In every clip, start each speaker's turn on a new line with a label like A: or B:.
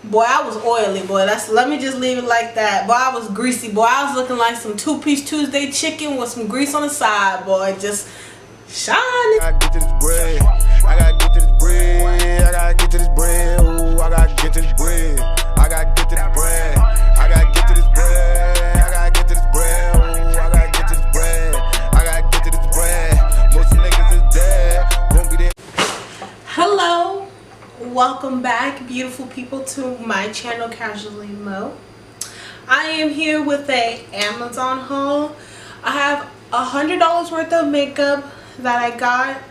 A: Boy, I was oily, boy. Let me just leave it like that. Boy, I was greasy, boy. I was looking like some two-piece Tuesday chicken with some grease on the side, boy. Just shining.
B: I gotta get to this bread. I gotta get to this bread. I gotta get to this bread. Ooh, I gotta get to this bread. I gotta get to this bread. I gotta get to this bread. I gotta get to this bread. Ooh, I gotta get to this bread. I gotta get to this bread. Most niggas is dead. Won't be there.
A: Hello. Welcome back, beautiful people, to my channel, Casually Mo. I am here with a Amazon haul. I have $100 worth of makeup that I got,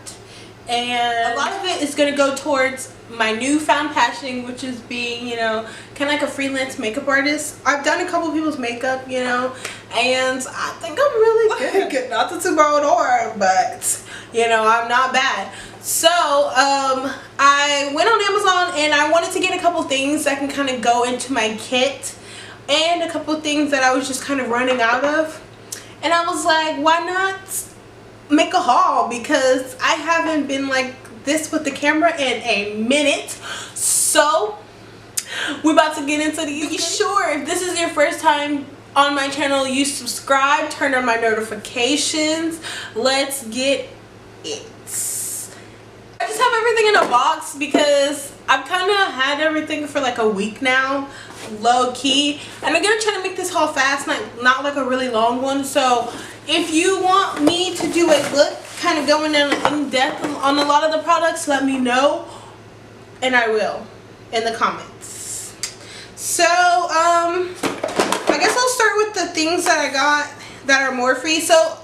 A: and a lot of it is going to go towards my newfound passion, which is being, you know, kind of like a freelance makeup artist. I've done a couple people's makeup, you know, and I think I'm really good. Not to toot my own horn, but you know, I'm not bad. So I went on Amazon and I wanted to get a couple things that can kind of go into my kit, and a couple things that I was just kind of running out of. And I was like, why not make a haul, because I haven't been like this with the camera in a minute. So we're about to get into these. Be sure, if this is your first time on my channel, you subscribe, turn on my notifications. Let's get it. I just have everything in a box because I've kind of had everything for like a week now, low key, and I'm gonna try to make this haul fast, not like a really long one. So if you want me to do a look, kind of going in depth on a lot of the products, let me know and I will in the comments. So I guess I'll start with the things that I got that are more free. So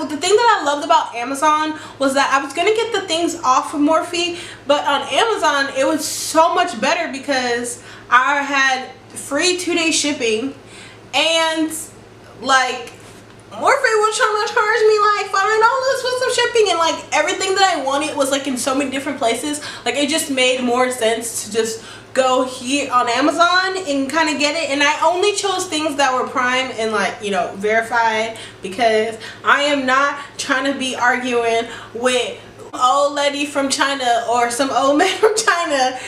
A: the thing that I loved about Amazon was that I was going to get the things off of Morphe, but on Amazon it was so much better because I had free 2-day shipping, and like Morphe was trying to charge me like $5 for some shipping, and like everything that I wanted was like in so many different places. Like it just made more sense to just go here on Amazon and kind of get it. And I only chose things that were Prime and like, you know, verified, because I am not trying to be arguing with an old lady from China or some old man from China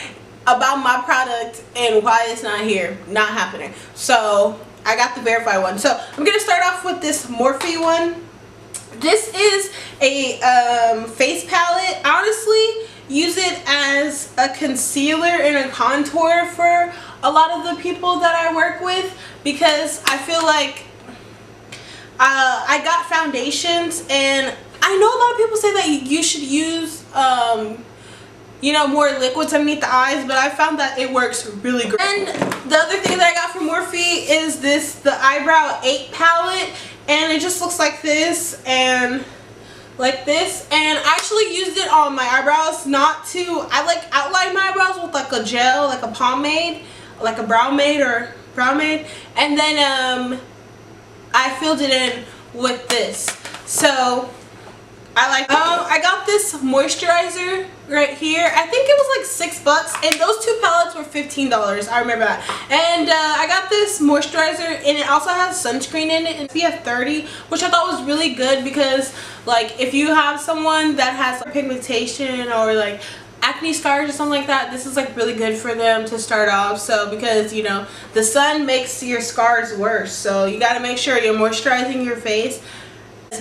A: about my product and why it's not here. Not happening. So I got the verified one. So I'm gonna start off with this Morphe one. This is a face palette. Honestly, use it as a concealer and a contour for a lot of the people that I work with, because I feel like I got foundations, and I know a lot of people say that you should use you know, more liquids underneath the eyes, but I found that it works really great. And the other thing that I got from Morphe is the Eyebrow 8 palette, and it just looks like this and like this. And I actually used it on my eyebrows, I like outline my eyebrows with like a gel, like a pomade, like a brow made, and then I filled it in with this. So I got this moisturizer right here. I think it was like $6, and those two palettes were $15. I remember that. And I got this moisturizer, and it also has sunscreen in it, and SPF 30, which I thought was really good, because like if you have someone that has pigmentation or like acne scars or something like that, this is like really good for them to start off. So because, you know, the sun makes your scars worse, so you got to make sure you're moisturizing your face.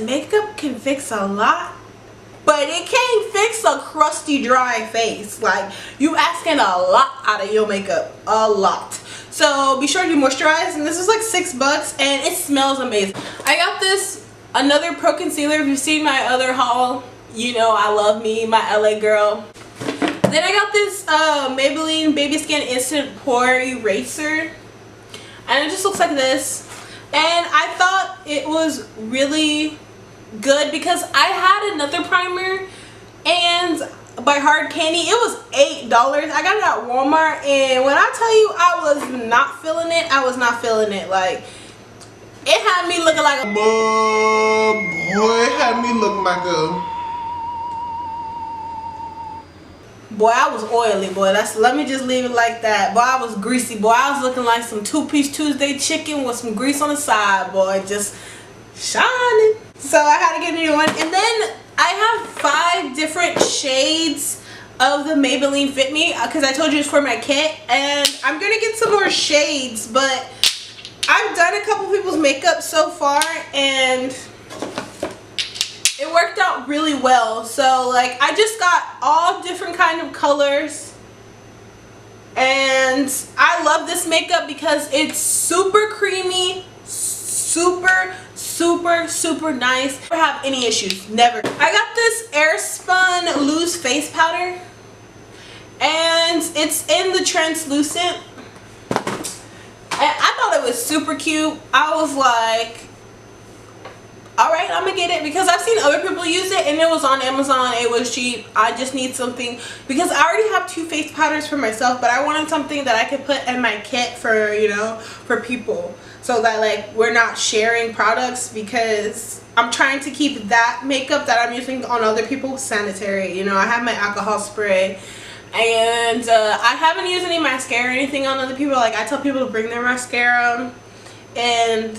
A: Makeup can fix a lot, but it can't fix a crusty, dry face. Like, you asking a lot out of your makeup, a lot. So be sure you moisturize, and this is like $6, and it smells amazing. I got this another pro concealer. If you've seen my other haul, you know I love me, my LA girl. Then I got this Maybelline Baby Skin Instant Pore Eraser, and it just looks like this. And I thought it was really good because I had another primer, and by Hard Candy, it was $8. I got it at Walmart, and when I tell you I was not feeling it, I was not feeling it. Like, it had me looking like a
C: boy, it had me looking like a
A: boy, I was oily, boy. Let me just leave it like that. Boy, I was greasy, boy. I was looking like some two-piece Tuesday chicken with some grease on the side, boy. Just shining. So I had to get a new one. And then I have 5 different shades of the Maybelline Fit Me because I told you it's for my kit, and I'm gonna get some more shades, but I've done a couple people's makeup so far and it worked out really well. So like I just got all different kind of colors, and I love this makeup because it's super creamy, super nice. Never have any issues, never. I got this Airspun loose face powder and it's in the translucent, and I thought it was super cute. I was like, all right, I'm gonna get it because I've seen other people use it and it was on Amazon. It was cheap. I just need something because I already have 2 face powders for myself, but I wanted something that I could put in my kit for, you know, for people, so that like we're not sharing products, because I'm trying to keep that makeup that I'm using on other people sanitary. You know, I have my alcohol spray, and I haven't used any mascara or anything on other people. Like I tell people to bring their mascara, and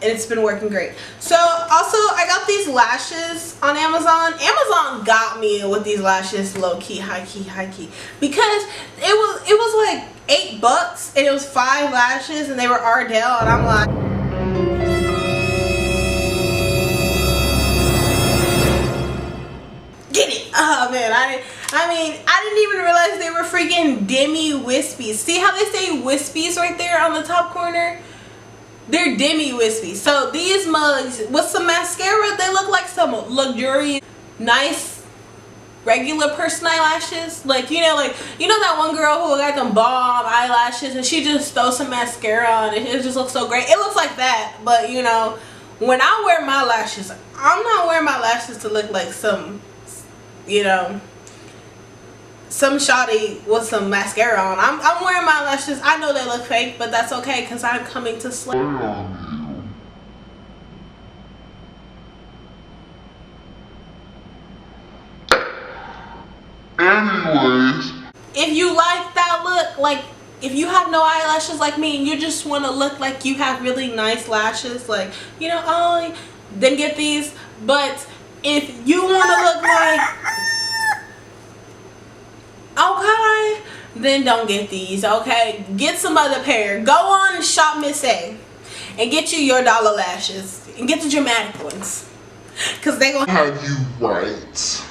A: it's been working great. So also I got these lashes on Amazon. Amazon got me with these lashes, low key, high key, because it was like $8 and it was 5 lashes and they were Ardell, and I'm like, get it. Oh man, I didn't even realize they were freaking demi wispies. See how they say wispies right there on the top corner? They're demi wispies. So these mugs with some mascara, they look like some luxurious, nice, regular person eyelashes. Like you know that one girl who got them bomb eyelashes and she just throws some mascara on and it just looks so great. It looks like that, but you know, when I wear my lashes, I'm not wearing my lashes to look like some, you know, some shoddy with some mascara on. I'm wearing my lashes. I know they look fake, but that's okay because I'm coming to slay on you. Anyways, if you like that look, like if you have no eyelashes like me and you just want to look like you have really nice lashes, like, you know, oh, then get these. But if you want to look like, okay, then don't get these. Okay, get some other pair. Go on and shop Miss A and get you your dollar lashes and get the dramatic ones, because they gonna have you right.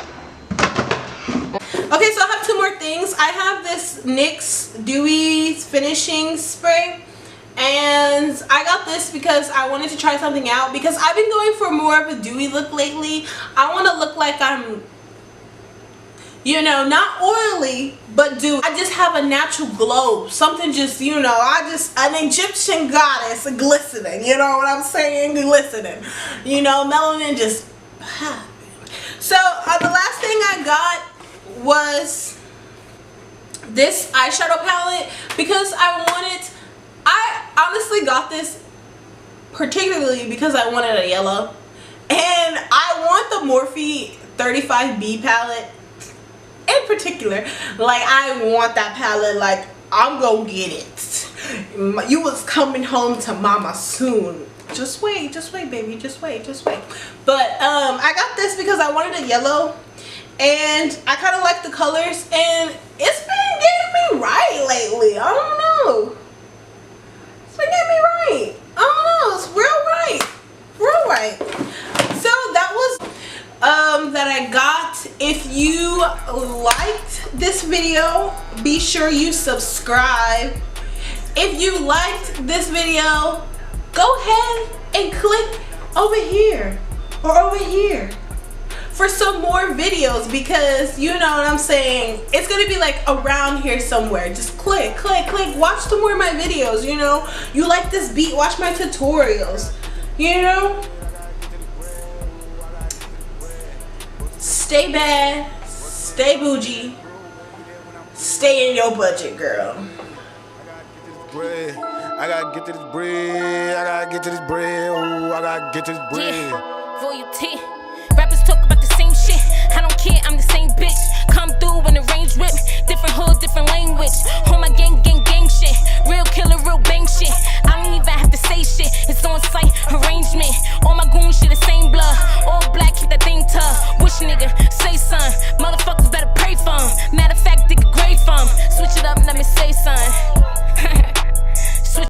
A: Okay, so I have 2 more things. I have this NYX Dewy finishing spray, and I got this because I wanted to try something out, because I've been going for more of a dewy look lately. I want to look like I'm, you know, not oily, but dewy. I just have a natural glow. Something just, you know, an Egyptian goddess glistening. You know what I'm saying? Glistening. You know, melanin just popping. So the last thing I got was this eyeshadow palette, because I honestly got this particularly because I wanted a yellow, and I want the Morphe 35B palette in particular. Like I want that palette, like I'm gonna get it. You was coming home to mama soon. Just wait baby, just wait. But I got this because I wanted a yellow, and I kind of like the colors, and it's been getting me right lately. I don't know, it's been getting me right. I don't know, it's real right. So that was that I got. If you liked this video, be sure you subscribe. If you liked this video, go ahead and click over here or over here for some more videos, because you know what I'm saying, it's gonna be like around here somewhere. Just click, watch some more of my videos. You know, you like this beat, watch my tutorials. You know, stay bad, stay bougie, stay in your budget, girl.
B: I gotta get to this bread. I gotta get to this bread. Ooh, I gotta get to this bread.
D: Yeah, royalty. Rappers talk about the same shit. I don't care, I'm the same bitch. Come through when the range whip. Different hood, different language. On my gang